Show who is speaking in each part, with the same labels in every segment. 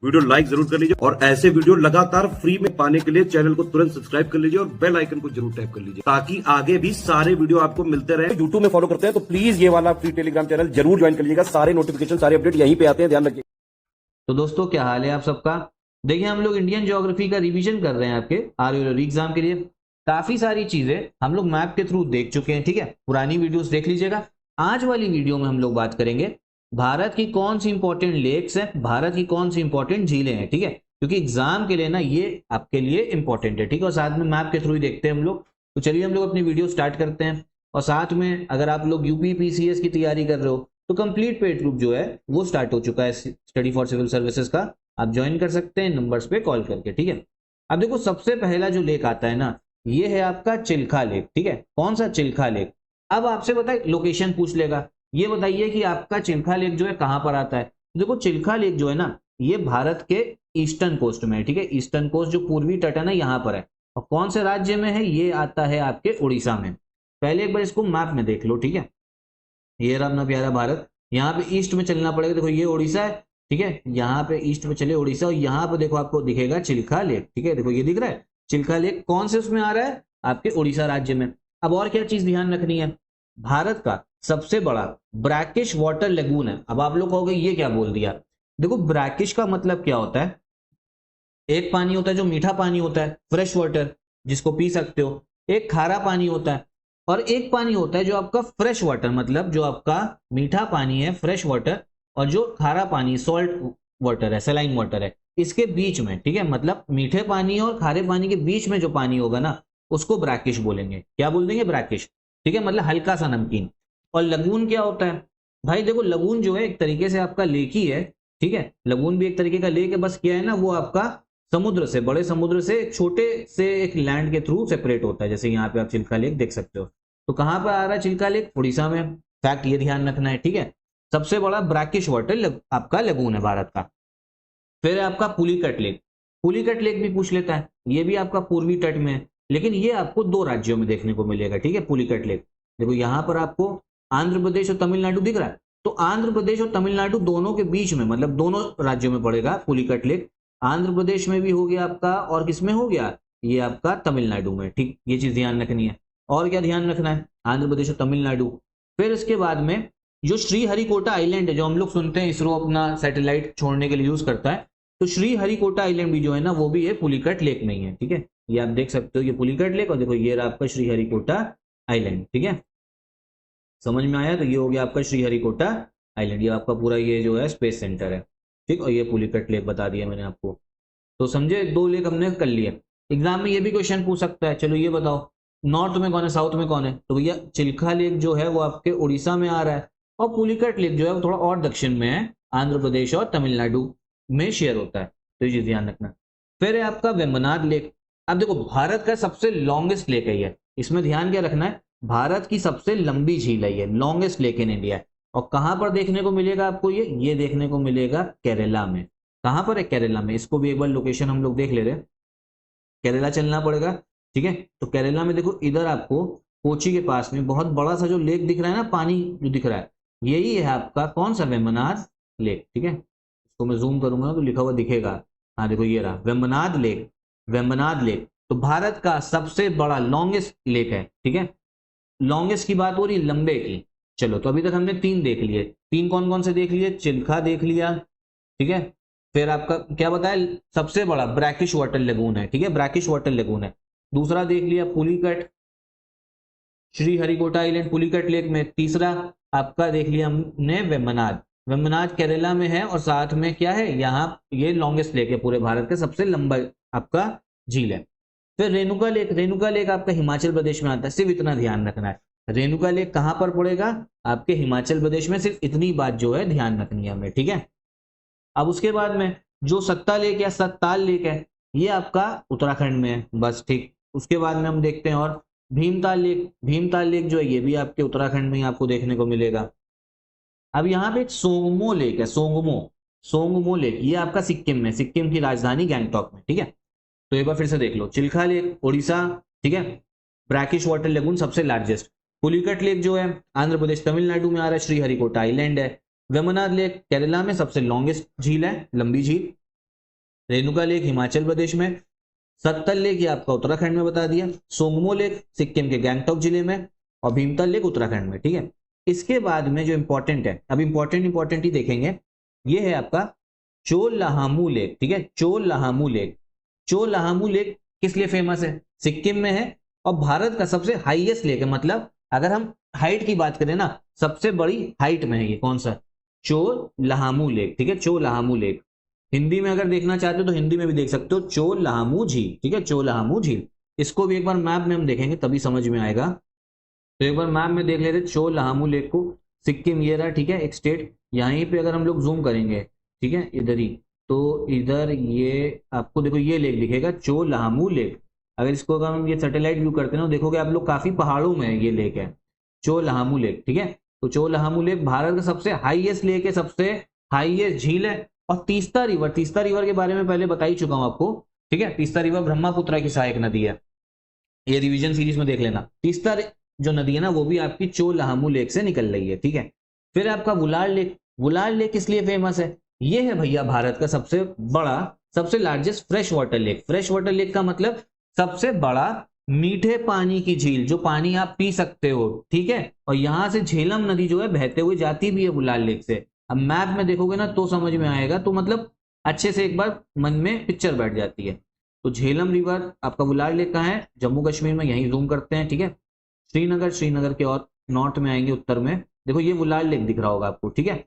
Speaker 1: Video like जरूर कर लीजिए और ऐसे वीडियो लगातार फ्री में पाने के लिए चैनल को तुरंत सब्सक्राइब कर लीजिए और बेल आइकन को जरूर टैप कर लीजिए ताकि आगे भी सारे वीडियो आपको मिलते रहे। यूट्यूब में फॉलो करते हैं तो प्लीज ये वाला फ्री टेलीग्राम चैनल जरूर ज्वाइन कर लीजिएगा। सारे नोटिफिकेशन सारे अपडेट यहीं पे आते हैं, ध्यान रखिए।
Speaker 2: तो दोस्तों क्या हाल है आप सबका। देखिए हम लोग इंडियन ज्योग्राफी का रिवीजन कर रहे हैं आपके आरआरबी एग्जाम के लिए। काफी सारी चीजें हम लोग मैप के थ्रू देख चुके हैं, ठीक है। पुरानी वीडियोस देख लीजिएगा। आज वाली वीडियो में हम लोग बात करेंगे भारत की कौन सी इंपॉर्टेंट लेक्स हैं, भारत की कौन सी इंपॉर्टेंट झीलें हैं, ठीक है। क्योंकि एग्जाम के लिए ना ये आपके लिए इंपॉर्टेंट है, ठीक है। और साथ में मैप के थ्रू ही देखते हैं हम लोग। तो चलिए हम लोग अपनी वीडियो स्टार्ट करते हैं। और साथ में अगर आप लोग यूपी पीसीएस की तैयारी कर रहे हो तो कंप्लीट पेड ग्रुप जो है वो स्टार्ट हो चुका है स्टडी फॉर सिविल सर्विसेज का। आप ज्वाइन कर सकते हैं नंबर्स पे कॉल करके, ठीक है। अब देखो सबसे पहला जो लेक आता है ना, ये है आपका चिल्का लेक, ठीक है। कौन सा चिल्का लेक। अब आपसे बताए लोकेशन पूछ लेगा, ये बताइए कि आपका चिल्का लेक जो है कहां पर आता है। देखो चिल्का लेक जो है ना, ये भारत के ईस्टर्न कोस्ट में है, ठीक है। ईस्टर्न कोस्ट जो पूर्वी तट है ना, यहाँ पर है। और कौन से राज्य में है, ये आता है आपके उड़ीसा में। पहले एक बार इसको मैप में देख लो, ठीक है। ये रहा अपना प्यारा भारत। यहाँ पे ईस्ट में चलना पड़ेगा, देखो ये उड़ीसा है, ठीक है। यहाँ पे ईस्ट में चले उड़ीसा, और यहाँ पे देखो आपको दिखेगा चिल्का लेक, ठीक है। देखो ये दिख रहा है चिल्का लेक, कौन से उसमें आ रहा है, आपके उड़ीसा राज्य में। अब और क्या चीज ध्यान रखनी है, भारत का सबसे बड़ा ब्रैकिश वाटर लेगून है। अब आप लोग कहोगे ये क्या बोल दिया। देखो ब्रैकिश का मतलब क्या होता है, एक पानी होता है जो मीठा पानी होता है, फ्रेश वाटर, जिसको पी सकते हो। एक खारा पानी होता है, और एक पानी होता है जो आपका फ्रेश वाटर, मतलब जो आपका मीठा पानी है फ्रेश वाटर, और जो खारा पानी सॉल्ट वाटर है, सलाइन वाटर है, इसके बीच में, ठीक है। मतलब मीठे पानी और खारे पानी के बीच में जो पानी होगा ना, उसको ब्रैकिश बोलेंगे। क्या बोल देंगे, ब्रैकिश, ठीक है। मतलब हल्का सा नमकीन। और लगून क्या होता है भाई, देखो लगून जो है एक तरीके से आपका लेक ही है, ठीक है। लगून भी एक तरीके का लेक है, बस क्या है ना, वो आपका समुद्र से, बड़े समुद्र से छोटे से एक लैंड के थ्रू सेपरेट होता है। जैसे यहाँ पे आप चिल्का लेक देख सकते हो। तो कहां पर आ रहा है चिल्का लेक, उड़ीसा में। फैक्ट ये ध्यान रखना है, ठीक है। सबसे बड़ा ब्रैकिश वाटर आपका लगून है भारत का। फिर है आपका पुलिकट लेक। पुलिकट लेक भी पूछ लेता है, ये भी आपका पूर्वी तट में है, लेकिन ये आपको दो राज्यों में देखने को मिलेगा, ठीक है। पुलिकट लेक देखो यहाँ पर आपको आंध्र प्रदेश और तमिलनाडु दिख रहा है, तो आंध्र प्रदेश और तमिलनाडु दोनों के बीच में, मतलब दोनों राज्यों में पड़ेगा पुलिकट लेक। आंध्र प्रदेश में भी हो गया आपका, और किसमें हो गया, ये आपका तमिलनाडु में, ठीक। ये चीज ध्यान रखनी है। और क्या ध्यान रखना है, आंध्र प्रदेश और तमिलनाडु। फिर इसके बाद में जो श्रीहरिकोटा आइलैंड है, जो हम लोग सुनते हैं इसरो अपना सैटेलाइट छोड़ने के लिए यूज करता है, तो श्रीहरिकोटा आइलैंड भी जो है ना, वो भी ये पुलिकट लेक में ही है, ठीक है। ये आप देख सकते हो, ये पुलिकट लेक, और देखो ये रहा आपका श्रीहरिकोटा आइलैंड, ठीक है। समझ में आया, तो ये हो गया आपका श्रीहरिकोटा आइलैंड, ये आपका पूरा ये जो है स्पेस सेंटर है, ठीक। और ये पुलिकट लेक बता दिया मैंने आपको। तो समझे, दो लेक हमने कर लिए। एग्जाम में ये भी क्वेश्चन पूछ सकता है, चलो ये बताओ नॉर्थ में कौन है, साउथ में कौन है। तो भैया चिल्का लेक जो है वो आपके उड़ीसा में आ रहा है, और पुलिकट लेक जो है वो थोड़ा और दक्षिण में है, आंध्र प्रदेश और तमिलनाडु में शेयर होता है। तो ये चीज ध्यान रखना। फिर है आपका वेम्बनाड लेक। अब देखो भारत का सबसे लॉन्गेस्ट लेक है ये, इसमें ध्यान क्या रखना है, भारत की सबसे लंबी झील है ये, लॉन्गेस्ट लेक इन इंडिया। और कहां पर देखने को मिलेगा आपको, ये देखने को मिलेगा केरला में। कहां पर है, केरला में। इसको भी एक बार लोकेशन हम लोग देख ले रहे हैं, केरला चलना पड़ेगा, ठीक है। तो केरला में देखो इधर आपको कोची के पास में बहुत बड़ा सा जो लेक दिख रहा है ना, पानी जो दिख रहा है, यही है आपका कौन सा, वेम्बनाड लेक, ठीक है। इसको मैं जूम करूंगा तो लिखा हुआ दिखेगा, हाँ देखो ये रहा वेम्बनाड लेक। वेम्बनाड लेक तो भारत का सबसे बड़ा लॉन्गेस्ट लेक है, ठीक है। लॉन्गेस्ट की बात हो रही लंबे की। चलो तो अभी तक हमने तीन देख लिए। तीन कौन कौन से देख लिए, चिल्का देख लिया, ठीक है। फिर आपका क्या बताया, सबसे बड़ा ब्रैकिश वाटर लेगून है, ठीक है, ब्रैकिश वाटर लेगून है। दूसरा देख लिया पुलिकट, श्रीहरिकोटा आइलैंड पुलिकट लेक में। तीसरा आपका देख लिया हमने वेम्बनाड। वेम्बनाड केरला में है, और साथ में क्या है, यहाँ ये लॉन्गेस्ट लेक है पूरे भारत का, सबसे लंबा आपका झील है। फिर रेणुका लेक। रेणुका लेक आपका हिमाचल प्रदेश में आता है, सिर्फ इतना ध्यान रखना है। रेणुका लेक कहां पर पड़ेगा, आपके हिमाचल प्रदेश में। सिर्फ इतनी बात जो है ध्यान रखनी है हमें, ठीक है। अब उसके बाद में जो सत्ता लेक या सत्ताल लेक है, ये आपका उत्तराखंड में है, बस, ठीक। उसके बाद में हम देखते हैं और भीमताल लेक। भीमताल लेक जो है ये भी आपके उत्तराखंड में ही आपको देखने को मिलेगा। अब यहाँ पे एक सोंगमो लेक है, सोंगमो, सोंगमो लेक, ये आपका सिक्किम में, सिक्किम की राजधानी गैंगटॉक में, ठीक है। तो एक बार फिर से देख लो, चिल्का लेक उड़ीसा, ठीक है। ब्रैकिश वाटर लेगून सबसे लार्जेस्ट। पुलिकट लेक जो है आंध्र प्रदेश तमिलनाडु में आ रहा है, श्रीहरिकोटा आइलैंड है। वेम्बनाड लेक केरला में सबसे लॉन्गेस्ट झील है, लंबी झील। रेणुका लेक हिमाचल प्रदेश में, सत्तल लेक ये आपका उत्तराखंड में बता दिया, सोंगमो लेक सिक्किम के गैंगटॉक जिले में, और भीमताल लेक उत्तराखंड में। ठीक है, इसके बाद में जो इंपॉर्टेंट है, अब इंपॉर्टेंट ही देखेंगे, ये है आपका चोलहामू लेक। ठीक है, चोलहामू लेक। चोलहामू लेक किस लिए फेमस है? सिक्किम में है और भारत का सबसे हाईएस्ट लेक है। मतलब अगर हम हाइट की बात करें ना, सबसे बड़ी हाइट में है ये। कौन सा? चोलहामू लेक। ठीक है, चोलहामू लेक। हिंदी में अगर देखना चाहते हो तो हिंदी में भी देख सकते हो, चोलहामू झील। ठीक है, चोलहामू झील। इसको भी एक बार मैप में हम देखेंगे तभी समझ में आएगा। तो एक बार मैप में देख लेते चोलहामू लेक को। सिक्किम ये रहा, ठीक है, एक स्टेट। यहीं पे अगर हम लोग जूम करेंगे, ठीक है, इधर ही, तो इधर ये आपको देखो ये लेक दिखेगा, चोलहामू लेक। अगर इसको अगर हम ये सैटेलाइट व्यू करते हैं ना, देखोगे आप लोग काफी पहाड़ों में ये लेक है, चोलहामू लेक। ठीक है, तो चोलहामू लेक भारत का सबसे हाईएस्ट लेक है, सबसे हाईएस्ट झील है। और तीस्ता रिवर के बारे में पहले बता ही चुका हूं आपको। ठीक है, तीस्ता रिवर ब्रह्मपुत्र की सहायक नदी है, ये रिवीजन सीरीज में देख लेना। तीस्ता जो नदी है ना, वो भी आपकी चोलहामू लेक से निकल रही है। ठीक है, फिर आपका वुलार लेक। वुलार लेक किस लिए फेमस है? ये है भैया भारत का सबसे बड़ा, सबसे largest fresh water lake. Fresh water lake का मतलब सबसे बड़ा मीठे पानी की झील, जो पानी आप पी सकते हो। ठीक है, और यहां से झेलम नदी जो है बहते हुए जाती भी है वुलार लेक से। अब मैप में देखोगे ना तो समझ में आएगा, तो मतलब अच्छे से एक बार मन में पिक्चर बैठ जाती है। तो झेलम रिवर आपका वुलार लेक कहाँ है? जम्मू कश्मीर में, यहीं जूम करते हैं। ठीक है, श्रीनगर के और नॉर्थ में आएंगे, उत्तर में। देखो ये वुलार लेक दिख रहा होगा आपको। ठीक है,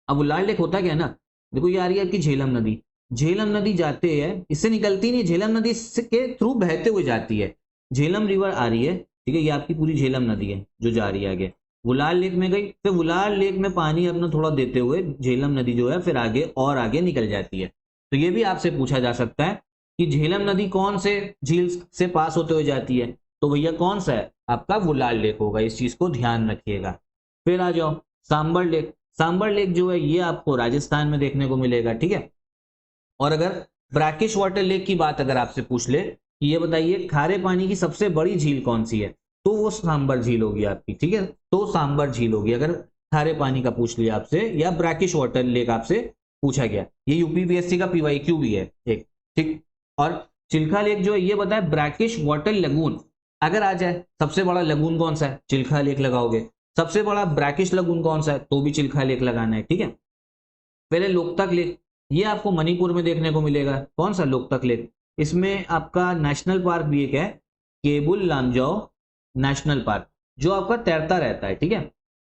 Speaker 2: अब वुलार लेक होता क्या है ना, देखो ये आ रही है आपकी झेलम नदी। झेलम नदी जाते हैं, इससे निकलती नहीं, झेलम नदी के थ्रू बहते हुए जाती है। झेलम रिवर आ रही है, ठीक है, ये आपकी पूरी झेलम नदी है जो जा रही है आगे, वुलार लेक में गई, फिर वुलार लेक में पानी अपना थोड़ा देते हुए झेलम नदी जो है फिर आगे और आगे निकल जाती है। तो ये भी आपसे पूछा जा सकता है कि झेलम नदी कौन से झील से पास होते हुए जाती है, तो भैया कौन सा है? आपका वुलार लेक होगा, इस चीज को ध्यान रखिएगा। फिर आ जाओ सांबर लेक। सांबर लेक जो है ये आपको राजस्थान में देखने को मिलेगा। ठीक है, और अगर ब्रैकिश वाटर लेक की बात अगर आपसे पूछ ले, ये बताइए खारे पानी की सबसे बड़ी झील कौन सी है, तो वो सांबर झील होगी आपकी। ठीक है, तो सांबर झील होगी अगर खारे पानी का पूछ लिया आपसे, या ब्रैकिश वाटर लेक आपसे पूछा गया। ये यूपीपीएससी का पीवाईक्यू भी है एक। ठीक, और चिल्का लेक जो है ये बताए ब्रैकिश वाटर लगून। अगर आ जाए सबसे बड़ा लगून कौन सा है, चिल्का लेक लगाओगे। सबसे बड़ा ब्रैकिश लगून कौन सा है, तो भी चिल्का लेक लगाना है। ठीक है, पहले लोकतक लेक, ये आपको मणिपुर में देखने को मिलेगा। कौन सा? लोकतक लेक। इसमें आपका नेशनल पार्क भी एक है, केबुल लामजाओ नेशनल पार्क, जो आपका तैरता रहता है। ठीक है,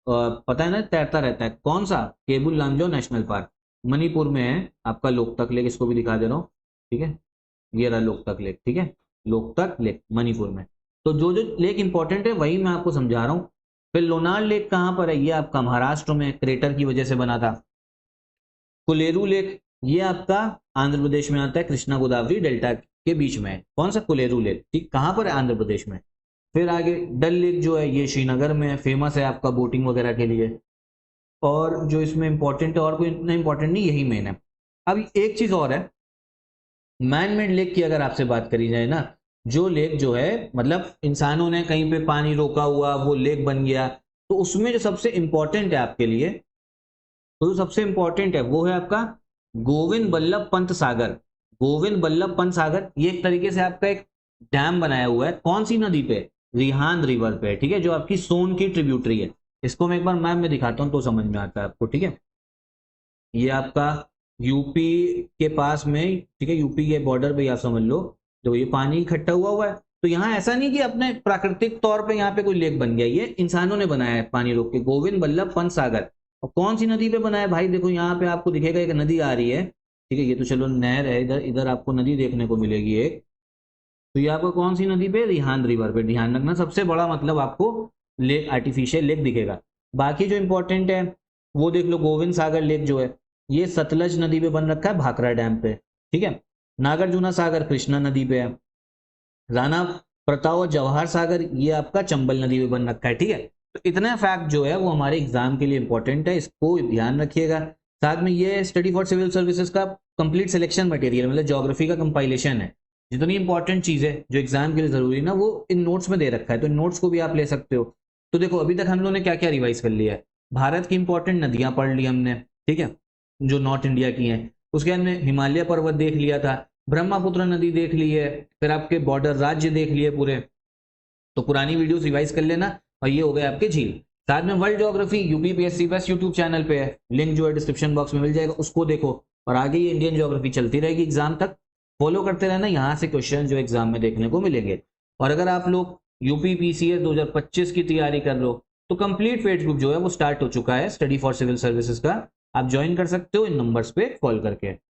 Speaker 2: पता है ना, तैरता रहता है। कौन सा? केबुल लामजाओ नेशनल पार्क, मणिपुर में है आपका लोकतक लेक। इसको भी दिखा दे रहा हूँ। ठीक है, ये रहा लोकतक लेक। ठीक है, लोकतक लेक मणिपुर में। तो जो जो लेक इंपॉर्टेंट है वही मैं आपको समझा रहा हूँ। फिर लोनार लेक कहाँ पर है? ये आपका महाराष्ट्र में, क्रेटर की वजह से बना था। कुलेरू लेक, ये आपका आंध्र प्रदेश में आता है, कृष्णा गोदावरी डेल्टा के बीच में है। कौन सा? कुलेरू लेक। ठीक, कहाँ पर है? आंध्र प्रदेश में। फिर आगे डल लेक जो है ये श्रीनगर में है, फेमस है आपका बोटिंग वगैरह के लिए। और जो इसमें इंपॉर्टेंट है, और कोई इतना इंपॉर्टेंट नहीं, यही मेन है। अब एक चीज और है, मैन मेड लेक की अगर आपसे बात करी जाए ना, जो लेक जो है मतलब इंसानों ने कहीं पे पानी रोका हुआ वो लेक बन गया, तो उसमें जो सबसे इंपॉर्टेंट है आपके लिए, तो जो सबसे इंपॉर्टेंट है वो है आपका गोविंद बल्लभ पंत सागर। गोविंद बल्लभ पंत सागर ये एक तरीके से आपका एक डैम बनाया हुआ है। कौन सी नदी पे? रिहांद रिवर पे। ठीक है, जो आपकी सोन की ट्रिब्यूटरी है। इसको मैं एक बार मैप में दिखाता हूं तो समझ में आता है आपको। ठीक है, ये आपका यूपी के पास में, ठीक है, यूपी के बॉर्डर पे आप समझ लो, जो ये पानी इकट्ठा हुआ है। तो यहाँ ऐसा नहीं कि अपने प्राकृतिक तौर पे यहाँ पे कोई लेक बन गया, ये इंसानों ने बनाया है पानी रोक के। गोविंद बल्लभ पंत सागर। और कौन सी नदी पे बना है भाई? देखो यहाँ पे आपको दिखेगा एक नदी आ रही है। ठीक है, ये तो चलो नहर है, इधर इधर आपको नदी देखने को मिलेगी एक। तो ये आपको कौन सी नदी पे? रिहांद रिवर पे। ध्यान रखना, सबसे बड़ा मतलब आपको लेक, आर्टिफिशियल लेक दिखेगा। बाकी जो इंपॉर्टेंट है वो देख लो। गोविंद सागर लेक जो है ये सतलज नदी पे बन रखा है, भाखड़ा डैम पे। ठीक है, नागार्जुना सागर कृष्णा नदी पे है। राणा प्रताप और जवाहर सागर ये आपका चंबल नदी पे बन रखा है। ठीक है, तो इतना फैक्ट जो है वो हमारे एग्जाम के लिए इंपॉर्टेंट है, इसको ध्यान रखिएगा। साथ में ये स्टडी फॉर सिविल सर्विसेज का कंप्लीट सिलेक्शन मटेरियल, मतलब ज्योग्राफी का कंपाइलेशन है। जितनी इंपॉर्टेंट चीजें जो एग्जाम के लिए जरूरी ना, वो इन नोट्स में दे रखा है, तो इन नोट्स को भी आप ले सकते हो। तो देखो अभी तक हम लोगों ने क्या क्या रिवाइज कर लिया है। भारत की इंपॉर्टेंट नदियां पढ़ ली हमने, ठीक है, जो नॉर्थ इंडिया की हैं। उसके बाद में हिमालय पर्वत देख लिया था, ब्रह्मपुत्र नदी देख ली है, फिर आपके बॉर्डर राज्य देख लिए पूरे। तो पुरानी वीडियोस रिवाइज कर लेना। और ये हो गए आपके झील। साथ में वर्ल्ड ज्योग्राफी यूपीपीएससी बस यूट्यूब चैनल पे है, लिंक जो है डिस्क्रिप्शन बॉक्स में मिल जाएगा, उसको देखो। और आगे ये इंडियन ज्योग्राफी चलती रहेगी एग्जाम तक, फॉलो करते रहना, यहाँ से क्वेश्चन जो एग्जाम में देखने को मिलेंगे। और अगर आप लोग यूपीपीसीएस 2025 की तैयारी कर लो तो कंप्लीट पेड ग्रुप जो है वो स्टार्ट हो चुका है स्टडी फॉर सिविल सर्विसेज का, आप ज्वाइन कर सकते हो इन नंबर्स पे कॉल करके।